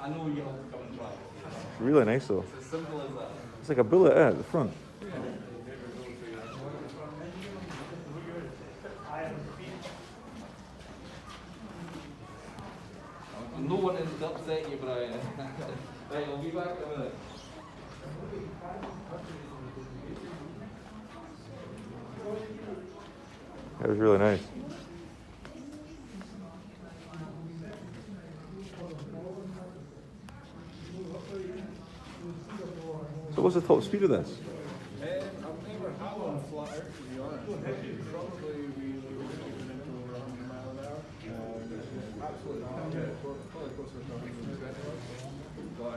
I know you have to come and try. Really nice though. It's as simple as that. It's like a bullet at the front. No one is upsetting you, Brian. Right, I'll be back in a minute. That was really nice. So what's the top speed of this? I've never had one flat out, to be honest. Probably we were keeping it to over 100 mile an hour. Absolutely, probably closer to 120. But